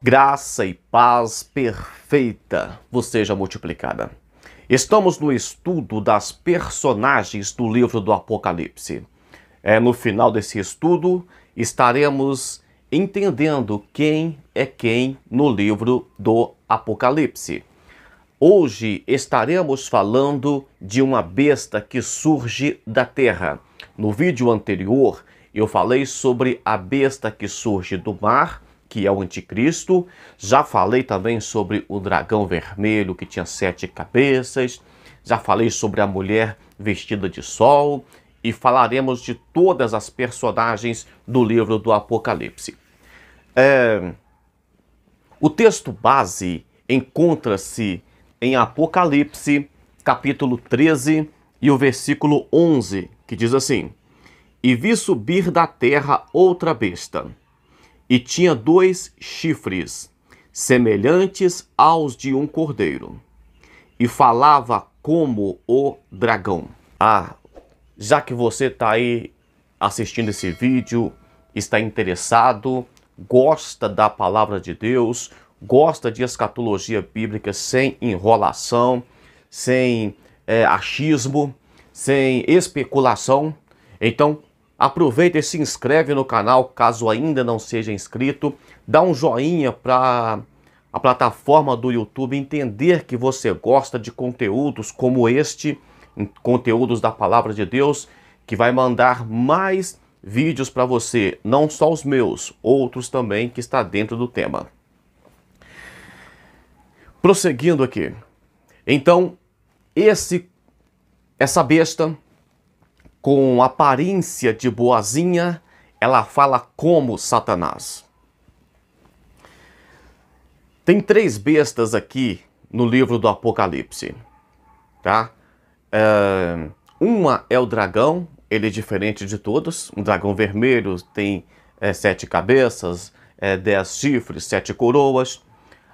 Graça e paz perfeita vos seja multiplicada. Estamos no estudo das personagens do livro do Apocalipse. No final desse estudo, estaremos entendendo quem é quem no livro do Apocalipse. Hoje estaremos falando de uma besta que surge da terra. No vídeo anterior, eu falei sobre a besta que surge do mar, que é o anticristo. Já falei também sobre o dragão vermelho que tinha 7 cabeças. Já falei sobre a mulher vestida de sol. E falaremos de todas as personagens do livro do Apocalipse. O texto base encontra-se em Apocalipse, capítulo 13 e o versículo 11, que diz assim: E vi subir da terra outra besta, e tinha 2 chifres, semelhantes aos de um cordeiro, e falava como o dragão. Já que você está aí assistindo esse vídeo, está interessado, gosta da palavra de Deus, gosta de escatologia bíblica sem enrolação, sem achismo, sem especulação, então aproveita e se inscreve no canal, caso ainda não seja inscrito. Dá um joinha para a plataforma do YouTube entender que você gosta de conteúdos como este, conteúdos da palavra de Deus, que vai mandar mais vídeos para você, não só os meus, outros também que está dentro do tema. Prosseguindo aqui. Então, essa besta, com aparência de boazinha, ela fala como Satanás. Tem 3 bestas aqui no livro do Apocalipse, tá? Uma é o dragão, ele é diferente de todos. Um dragão vermelho tem 7 cabeças, 10 chifres, 7 coroas.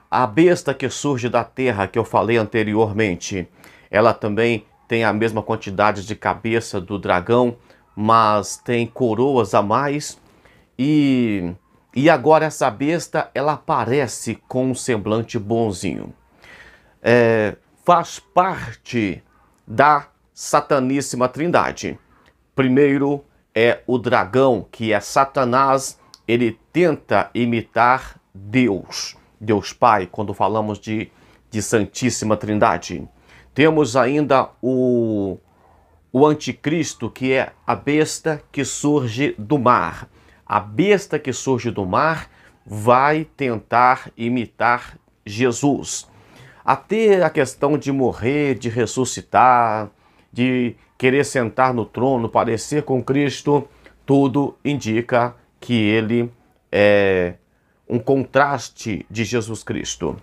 A besta que surge da terra, que eu falei anteriormente, ela também tem a mesma quantidade de cabeça do dragão, mas tem coroas a mais. E agora essa besta, ela aparece com um semblante bonzinho. Faz parte da Sataníssima Trindade. Primeiro é o dragão, que é Satanás. Ele tenta imitar Deus, Deus Pai, quando falamos de Santíssima Trindade. Temos ainda o anticristo, que é a besta que surge do mar. A besta que surge do mar vai tentar imitar Jesus. Até a questão de morrer, de ressuscitar, de querer sentar no trono, parecer com Cristo, tudo indica que ele é um contraste de Jesus Cristo.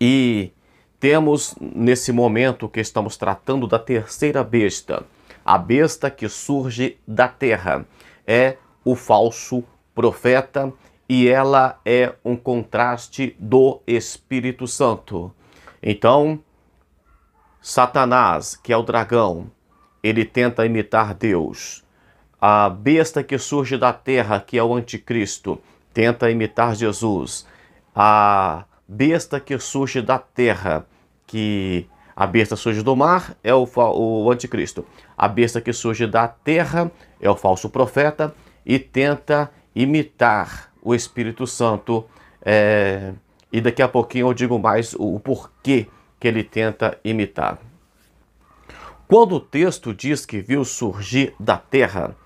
E temos nesse momento que estamos tratando da terceira besta. A besta que surge da terra é o falso profeta, e ela é um contraste do Espírito Santo. Então, Satanás, que é o dragão, ele tenta imitar Deus. A besta que surge da terra, que é o anticristo, tenta imitar Jesus. A besta que surge da terra, que a besta surge do mar, é o anticristo. A besta que surge da terra é o falso profeta e tenta imitar o Espírito Santo. E daqui a pouquinho eu digo mais o porquê que ele tenta imitar. Quando o texto diz que viu surgir da terra,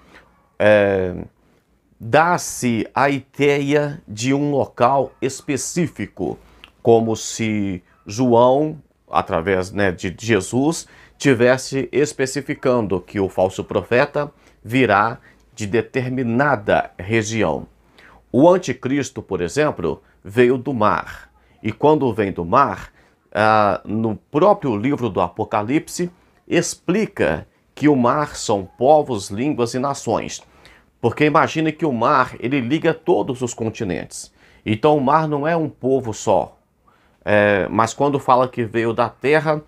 dá-se a ideia de um local específico, como se João, através de Jesus, tivesse especificando que o falso profeta virá de determinada região. O anticristo, por exemplo, veio do mar. E quando vem do mar, no próprio livro do Apocalipse, explica que o mar são povos, línguas e nações. Porque imagine que o mar, ele liga todos os continentes. Então o mar não é um povo só. Mas quando fala que veio da terra,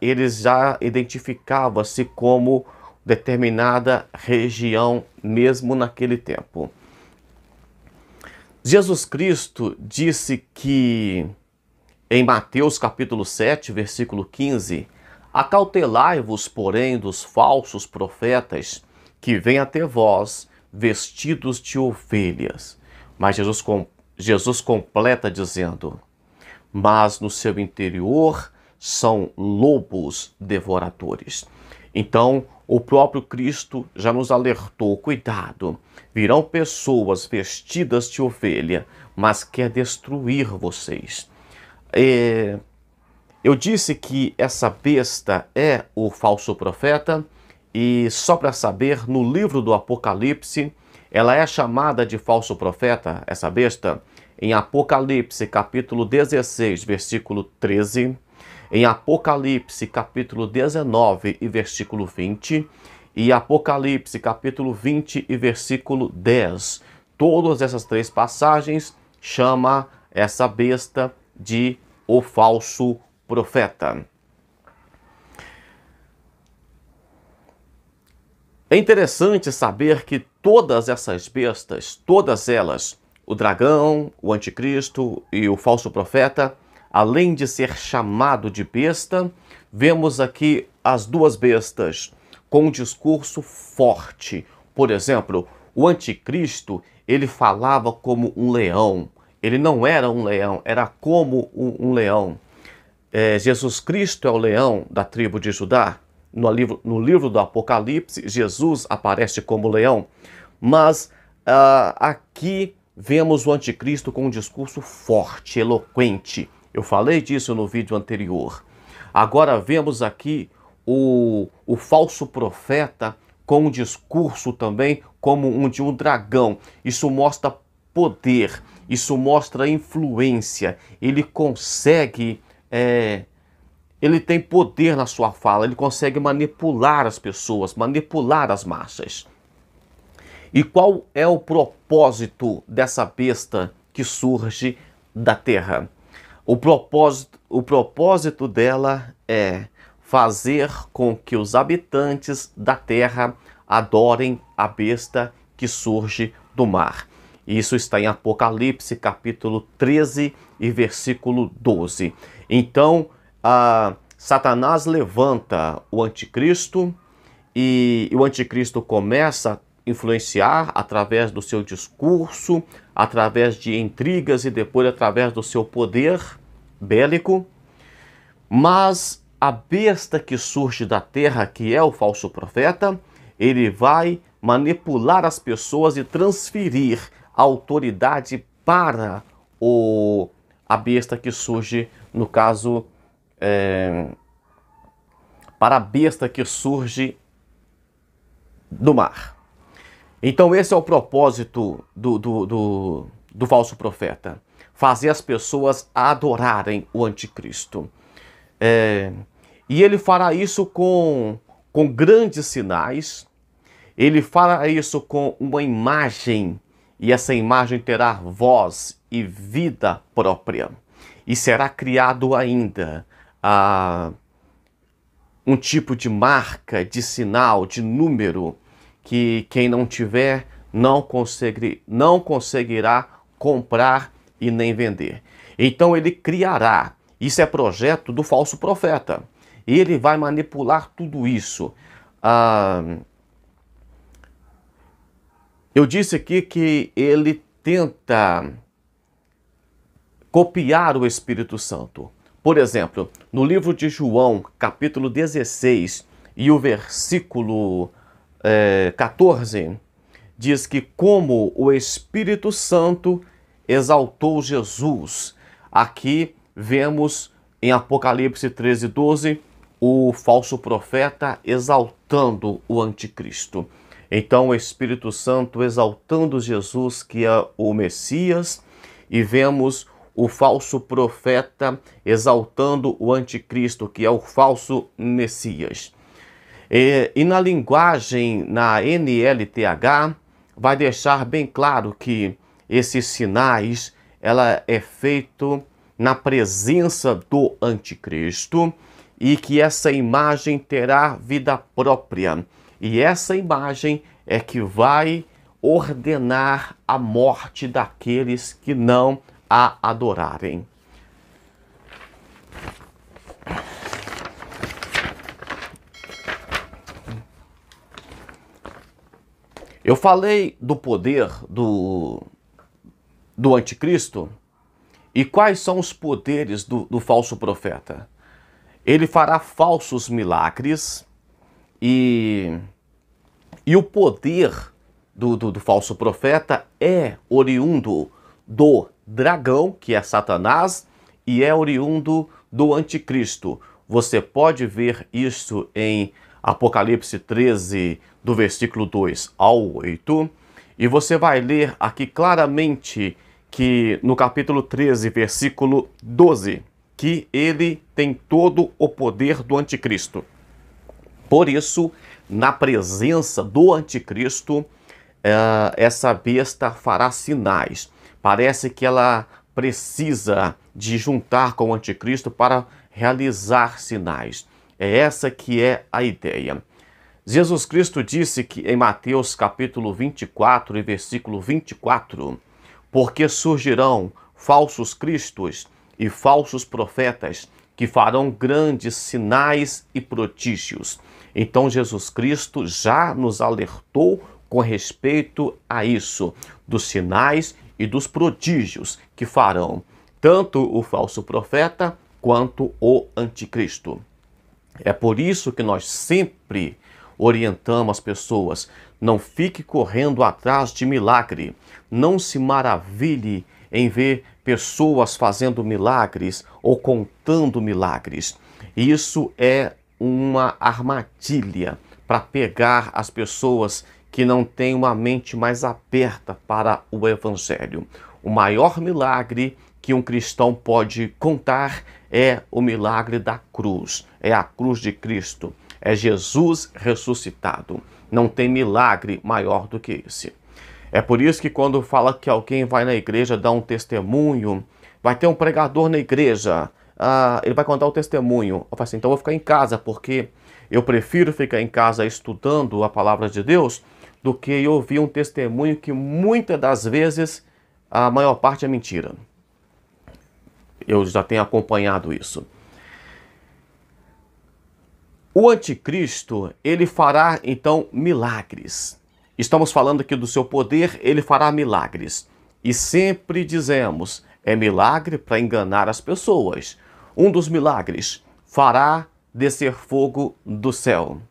ele já identificava-se como determinada região mesmo naquele tempo. Jesus Cristo disse que, em Mateus capítulo 7, versículo 15, acautelai-vos, porém, dos falsos profetas que vêm até vós vestidos de ovelhas. Mas Jesus completa dizendo, mas no seu interior são lobos devoradores. Então, o próprio Cristo já nos alertou, cuidado, virão pessoas vestidas de ovelha, mas quer destruir vocês. Eu disse que essa besta é o falso profeta, e só para saber, no livro do Apocalipse, ela é chamada de falso profeta, essa besta, em Apocalipse capítulo 16, versículo 13, em Apocalipse capítulo 19 e versículo 20, e Apocalipse capítulo 20 e versículo 10. Todas essas três passagens chama essa besta de o falso profeta. É interessante saber que todas essas bestas, todas elas, o dragão, o anticristo e o falso profeta, além de ser chamado de besta, vemos aqui as duas bestas com um discurso forte. Por exemplo, o anticristo, ele falava como um leão. Ele não era um leão, era como um leão. Jesus Cristo é o leão da tribo de Judá. No livro do Apocalipse, Jesus aparece como leão. Mas aqui vemos o anticristo com um discurso forte, eloquente. Eu falei disso no vídeo anterior. Agora vemos aqui o falso profeta com um discurso também como um de um dragão. Isso mostra poder, isso mostra influência. Ele consegue, ele tem poder na sua fala, ele consegue manipular as pessoas, manipular as massas. E qual é o propósito dessa besta que surge da terra? O propósito dela é fazer com que os habitantes da terra adorem a besta que surge do mar. Isso está em Apocalipse capítulo 13 e versículo 12. Então, Satanás levanta o anticristo e o anticristo começa a influenciar através do seu discurso, através de intrigas e depois através do seu poder bélico. Mas a besta que surge da terra, que é o falso profeta, ele vai manipular as pessoas e transferir a autoridade para a besta que surge, no caso, para a besta que surge do mar. Então esse é o propósito do falso profeta. Fazer as pessoas adorarem o anticristo. E ele fará isso com grandes sinais. Ele fará isso com uma imagem. E essa imagem terá voz e vida própria. E será criado ainda um tipo de marca, de sinal, de número, que quem não tiver não conseguirá comprar e nem vender. Então ele criará. Isso é projeto do falso profeta. E ele vai manipular tudo isso. Eu disse aqui que ele tenta copiar o Espírito Santo. Por exemplo, no livro de João, capítulo 16, e o versículo 14, diz que como o Espírito Santo exaltou Jesus. Aqui vemos em Apocalipse 13, 12, o falso profeta exaltando o anticristo. Então o Espírito Santo exaltando Jesus, que é o Messias, e vemos o falso profeta exaltando o anticristo, que é o falso Messias. E na linguagem, na NLTH, vai deixar bem claro que esses sinais, ela é feito na presença do anticristo e que essa imagem terá vida própria. E essa imagem é que vai ordenar a morte daqueles que não a adorarem. Eu falei do poder do anticristo. E quais são os poderes do falso profeta? Ele fará falsos milagres e o poder do falso profeta é oriundo do dragão, que é Satanás, e é oriundo do anticristo. Você pode ver isso em Apocalipse 13, do versículo 2 ao 8. E você vai ler aqui claramente que no capítulo 13, versículo 12, que ele tem todo o poder do anticristo. Por isso, na presença do anticristo, essa besta fará sinais. Parece que ela precisa de juntar com o anticristo para realizar sinais. É essa que é a ideia. Jesus Cristo disse que em Mateus capítulo 24 e versículo 24, porque surgirão falsos cristos e falsos profetas que farão grandes sinais e prodígios. Então Jesus Cristo já nos alertou com respeito a isso, dos sinais e dos prodígios que farão tanto o falso profeta quanto o anticristo. É por isso que nós sempre orientamos as pessoas: não fique correndo atrás de milagre, não se maravilhe em ver pessoas fazendo milagres ou contando milagres. Isso é uma armadilha para pegar as pessoas que não têm uma mente mais aberta para o Evangelho. O maior milagre que um cristão pode contar é o milagre da cruz, é a cruz de Cristo, é Jesus ressuscitado. Não tem milagre maior do que esse. É por isso que quando fala que alguém vai na igreja dar um testemunho, vai ter um pregador na igreja, ele vai contar o testemunho. Eu falo assim, então eu vou ficar em casa, porque eu prefiro ficar em casa estudando a palavra de Deus do que ouvir um testemunho que muitas das vezes a maior parte é mentira. Eu já tenho acompanhado isso. O anticristo, ele fará então milagres. Estamos falando aqui do seu poder, ele fará milagres. E sempre dizemos, é milagre para enganar as pessoas. Um dos milagres, fará descer fogo do céu.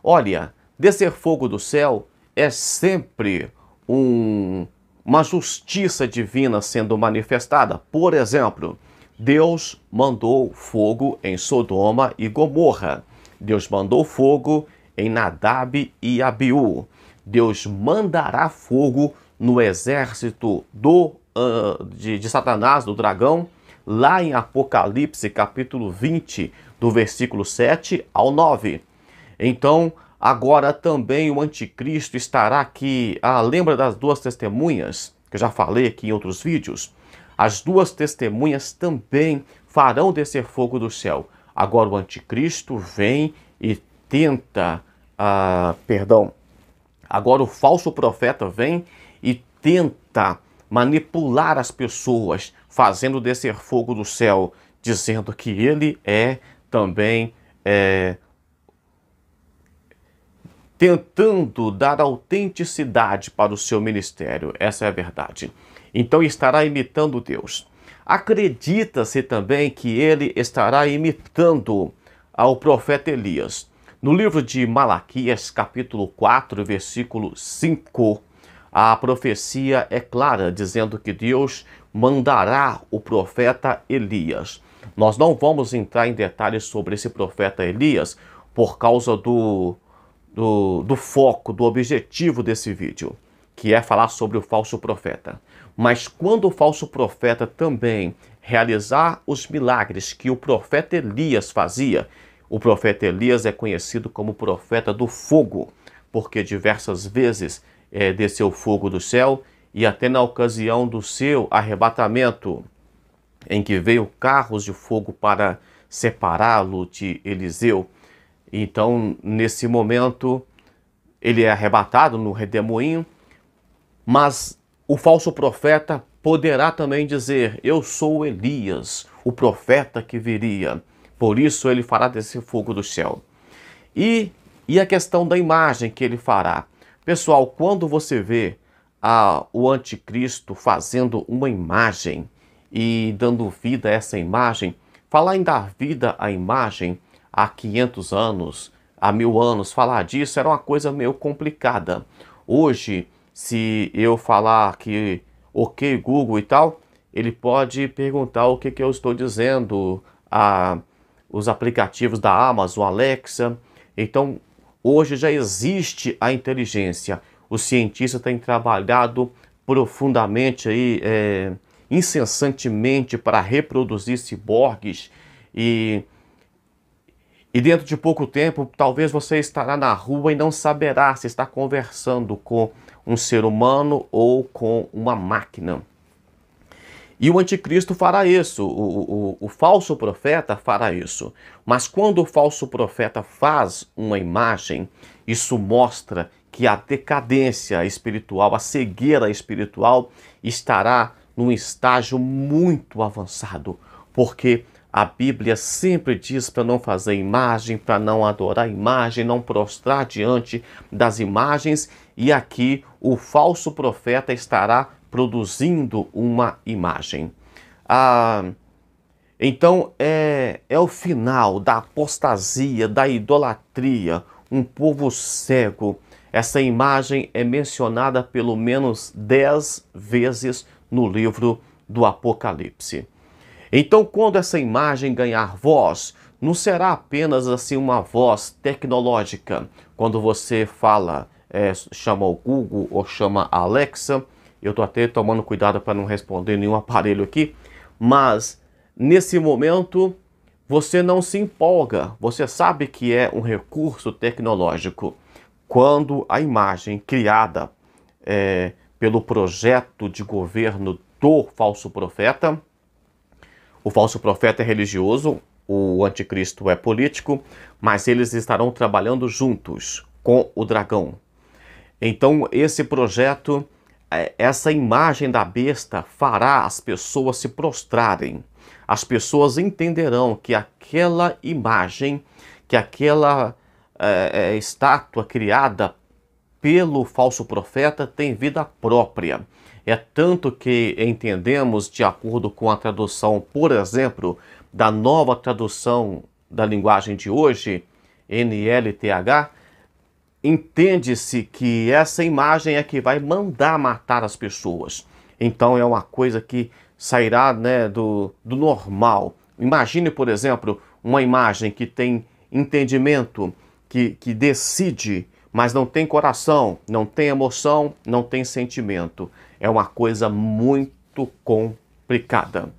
Olha, descer fogo do céu é sempre uma justiça divina sendo manifestada. Por exemplo, Deus mandou fogo em Sodoma e Gomorra. Deus mandou fogo em Nadab e Abiú. Deus mandará fogo no exército de Satanás, do dragão, lá em Apocalipse, capítulo 20, do versículo 7 ao 9. Então, agora também o anticristo estará aqui. Lembra das duas testemunhas, que eu já falei aqui em outros vídeos? As duas testemunhas também farão descer fogo do céu. Agora o anticristo vem e tenta, agora o falso profeta vem e tenta manipular as pessoas, fazendo descer fogo do céu, dizendo que ele é também tentando dar autenticidade para o seu ministério. Essa é a verdade. Então estará imitando Deus. Acredita-se também que ele estará imitando ao profeta Elias. No livro de Malaquias, capítulo 4, versículo 5, a profecia é clara, dizendo que Deus mandará o profeta Elias. Nós não vamos entrar em detalhes sobre esse profeta Elias por causa do foco, do objetivo desse vídeo, que é falar sobre o falso profeta. Mas quando o falso profeta também realizar os milagres que o profeta Elias fazia, o profeta Elias é conhecido como profeta do fogo, porque diversas vezes desceu fogo do céu, e até na ocasião do seu arrebatamento, em que veio carros de fogo para separá-lo de Eliseu. Então, nesse momento, ele é arrebatado no redemoinho, Mas o falso profeta poderá também dizer: eu sou Elias, o profeta que viria. Por isso ele fará descer fogo do céu. E a questão da imagem que ele fará. Pessoal, quando você vê o anticristo fazendo uma imagem e dando vida a essa imagem, falar em dar vida à imagem há 500 anos, há 1000 anos, falar disso era uma coisa meio complicada. Hoje, se eu falar que ok Google e tal, ele pode perguntar o que eu estou dizendo, os aplicativos da Amazon, Alexa. Então, hoje já existe a inteligência. Os cientistas têm trabalhado profundamente aí, incessantemente para reproduzir ciborgues e dentro de pouco tempo, talvez você estará na rua e não saberá se está conversando com um ser humano ou com uma máquina. E o anticristo fará isso, o falso profeta fará isso. Mas quando o falso profeta faz uma imagem, isso mostra que a decadência espiritual, a cegueira espiritual estará num estágio muito avançado, porque a Bíblia sempre diz para não fazer imagem, para não adorar imagem, não prostrar diante das imagens, e aqui o falso profeta estará produzindo uma imagem. Então é o final da apostasia, da idolatria, um povo cego. Essa imagem é mencionada pelo menos 10 vezes no livro do Apocalipse. Então, quando essa imagem ganhar voz, não será apenas assim uma voz tecnológica. Quando você fala, chama o Google ou chama a Alexa, eu estou até tomando cuidado para não responder nenhum aparelho aqui, mas nesse momento você não se empolga, você sabe que é um recurso tecnológico. Quando a imagem criada pelo projeto de governo do falso profeta, o falso profeta é religioso, o anticristo é político, mas eles estarão trabalhando juntos com o dragão. Então esse projeto, essa imagem da besta fará as pessoas se prostrarem. As pessoas entenderão que aquela imagem, que aquela estátua criada pelo falso profeta tem vida própria. É tanto que entendemos, de acordo com a tradução, por exemplo, da nova tradução da linguagem de hoje, NLTH, entende-se que essa imagem é que vai mandar matar as pessoas. Então é uma coisa que sairá, né, do normal. Imagine, por exemplo, uma imagem que tem entendimento, que decide, mas não tem coração, não tem emoção, não tem sentimento. É uma coisa muito complicada.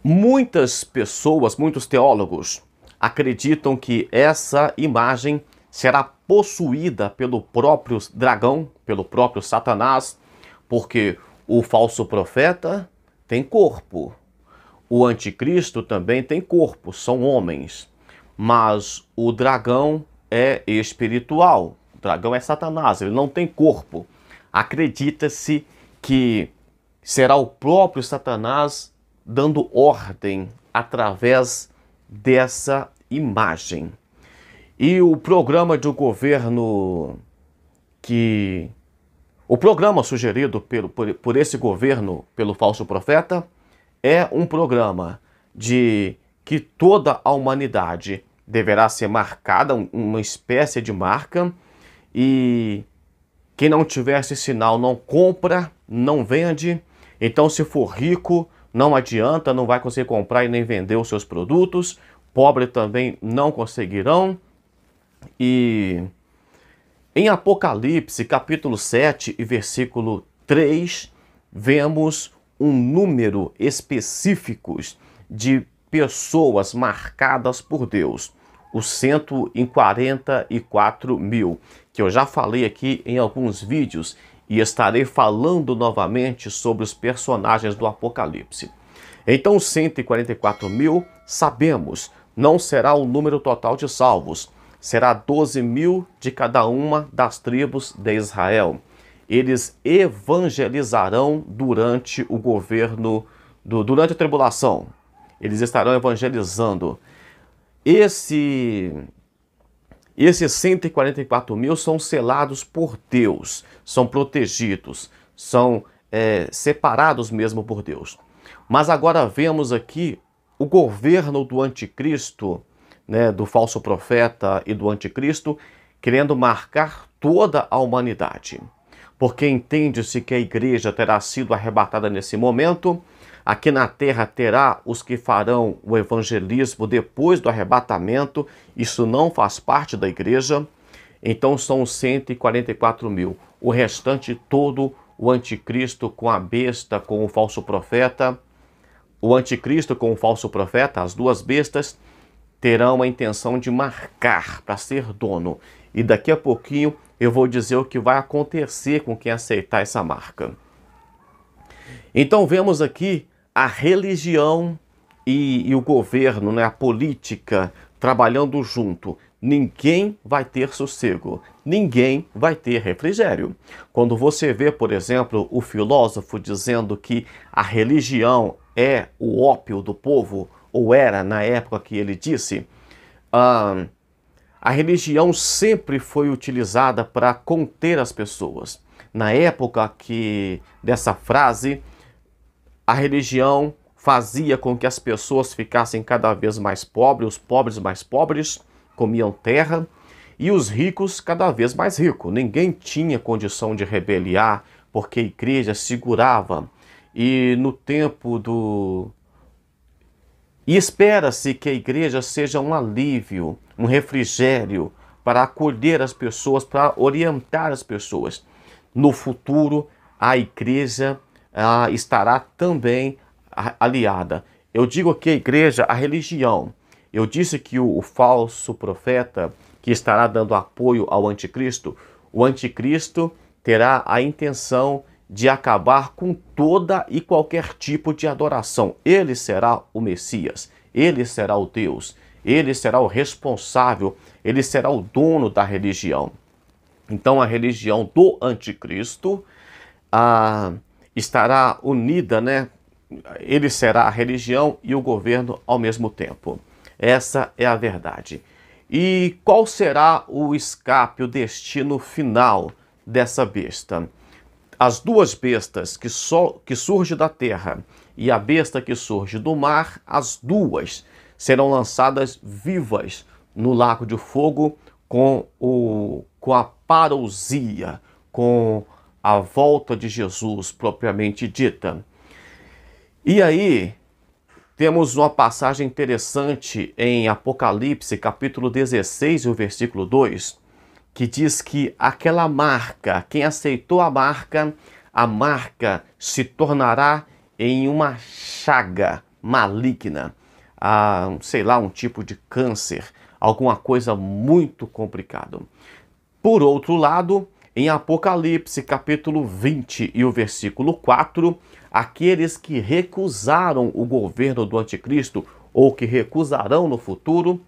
Muitas pessoas, muitos teólogos, acreditam que essa imagem será possuída pelo próprio dragão, pelo próprio Satanás, porque o falso profeta tem corpo, o anticristo também tem corpo, são homens, mas o dragão é espiritual, o dragão é Satanás, ele não tem corpo. Acredita-se que será o próprio Satanás dando ordem através dessa imagem. E o programa de governo o programa sugerido por esse governo, pelo falso profeta, é um programa de que toda a humanidade deverá ser marcada, uma espécie de marca, e quem não tiver esse sinal não compra, não vende. Então, se for rico, não adianta, não vai conseguir comprar e nem vender os seus produtos. Pobre também não conseguirão. E em Apocalipse, capítulo 7 e versículo 3, vemos um número específico de pessoas marcadas por Deus. Os 144 mil, que eu já falei aqui em alguns vídeos, e estarei falando novamente sobre os personagens do Apocalipse. Então, 144 mil, sabemos, não será o número total de salvos, será 12 mil de cada uma das tribos de Israel. Eles evangelizarão durante o governo, durante a tribulação. Eles estarão evangelizando. Esses 144 mil são selados por Deus, são protegidos, são separados mesmo por Deus. Mas agora vemos aqui o governo do anticristo, né, do falso profeta e do anticristo, querendo marcar toda a humanidade. Porque entende-se que a igreja terá sido arrebatada nesse momento. Aqui na terra terá os que farão o evangelismo depois do arrebatamento. Isso não faz parte da igreja. Então são 144 mil. O restante todo, o anticristo com a besta, com o falso profeta. O anticristo com o falso profeta, as duas bestas, terão a intenção de marcar para ser dono. E daqui a pouquinho eu vou dizer o que vai acontecer com quem aceitar essa marca. Então vemos aqui a religião e o governo, né, a política, trabalhando junto. Ninguém vai ter sossego, ninguém vai ter refrigério. Quando você vê, por exemplo, o filósofo dizendo que a religião é o ópio do povo, ou era na época que ele disse, a religião sempre foi utilizada para conter as pessoas. Na época dessa frase, a religião fazia com que as pessoas ficassem cada vez mais pobres, os pobres mais pobres, comiam terra, e os ricos cada vez mais ricos. Ninguém tinha condição de rebeliar, porque a igreja segurava. E no tempo E espera-se que a igreja seja um alívio, um refrigério para acolher as pessoas, para orientar as pessoas. No futuro, a igreja estará também aliada. Eu digo que a igreja, a religião. Eu disse que o falso profeta que estará dando apoio ao anticristo, o anticristo terá a intenção de acabar com toda e qualquer tipo de adoração. Ele será o Messias, ele será o Deus, ele será o responsável, ele será o dono da religião. Então a religião do anticristo estará unida, né? Ele será a religião e o governo ao mesmo tempo. Essa é a verdade. E qual será o escape, o destino final dessa besta? As duas bestas que surgem da terra e a besta que surge do mar, as duas serão lançadas vivas no lago de fogo com a parousia, com a volta de Jesus propriamente dita. E aí temos uma passagem interessante em Apocalipse, capítulo 16, o versículo 2, que diz que aquela marca, quem aceitou a marca se tornará em uma chaga maligna, sei lá, um tipo de câncer, alguma coisa muito complicada. Por outro lado, em Apocalipse, capítulo 20 e o versículo 4, aqueles que recusaram o governo do anticristo ou que recusarão no futuro,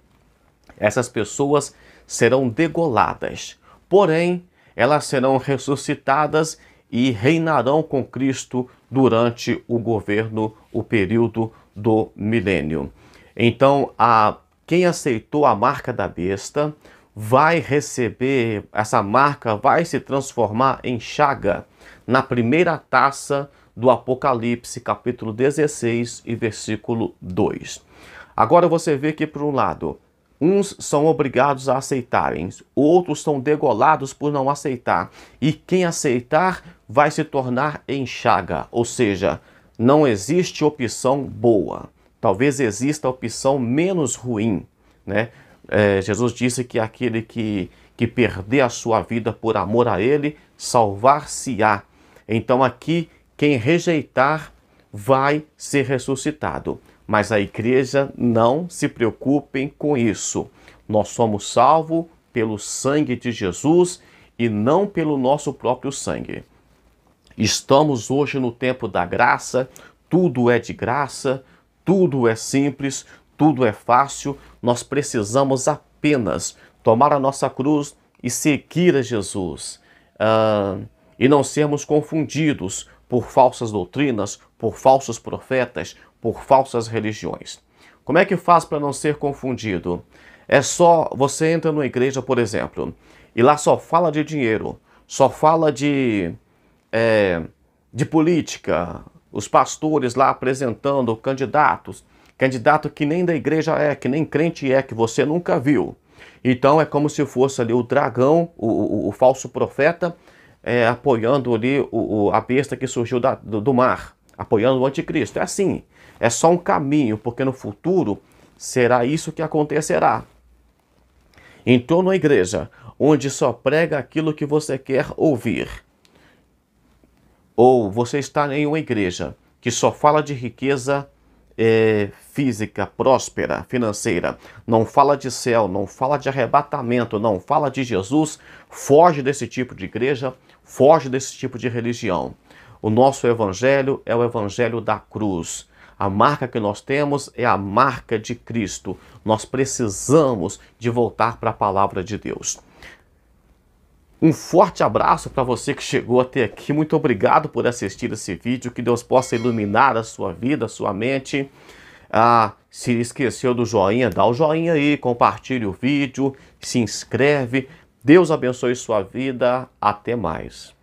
essas pessoas serão degoladas. Porém, elas serão ressuscitadas e reinarão com Cristo durante o governo, o período do milênio. Então, quem aceitou a marca da besta vai receber, essa marca vai se transformar em chaga na primeira taça do Apocalipse, capítulo 16 e versículo 2. Agora você vê que, por um lado, uns são obrigados a aceitarem, outros são degolados por não aceitar. E quem aceitar vai se tornar em chaga, ou seja, não existe opção boa. Talvez exista a opção menos ruim, né? Jesus disse que aquele que perder a sua vida por amor a ele, salvar-se-á. Então aqui, quem rejeitar vai ser ressuscitado. Mas a igreja não se preocupem com isso. Nós somos salvos pelo sangue de Jesus e não pelo nosso próprio sangue. Estamos hoje no tempo da graça, tudo é de graça, tudo é simples, tudo é fácil. Nós precisamos apenas tomar a nossa cruz e seguir a Jesus. E não sermos confundidos por falsas doutrinas, por falsos profetas, por falsas religiões. Como é que faz para não ser confundido? É só, você entra numa igreja, por exemplo, e lá só fala de dinheiro, só fala de política, os pastores lá apresentando candidatos, candidato que nem da igreja é, que nem crente é, que você nunca viu. Então é como se fosse ali o dragão, o falso profeta, apoiando ali a besta que surgiu do mar, apoiando o anticristo. É assim, é só um caminho, porque no futuro será isso que acontecerá. Entrou numa igreja onde só prega aquilo que você quer ouvir, ou você está em uma igreja que só fala de riqueza física, próspera, financeira, não fala de céu, não fala de arrebatamento, não fala de Jesus, foge desse tipo de igreja, foge desse tipo de religião. O nosso evangelho é o evangelho da cruz. A marca que nós temos é a marca de Cristo. Nós precisamos de voltar para a palavra de Deus. Um forte abraço para você que chegou até aqui. Muito obrigado por assistir esse vídeo. Que Deus possa iluminar a sua vida, a sua mente. Se esqueceu do joinha, dá o joinha aí, compartilhe o vídeo, se inscreve. Deus abençoe sua vida. Até mais.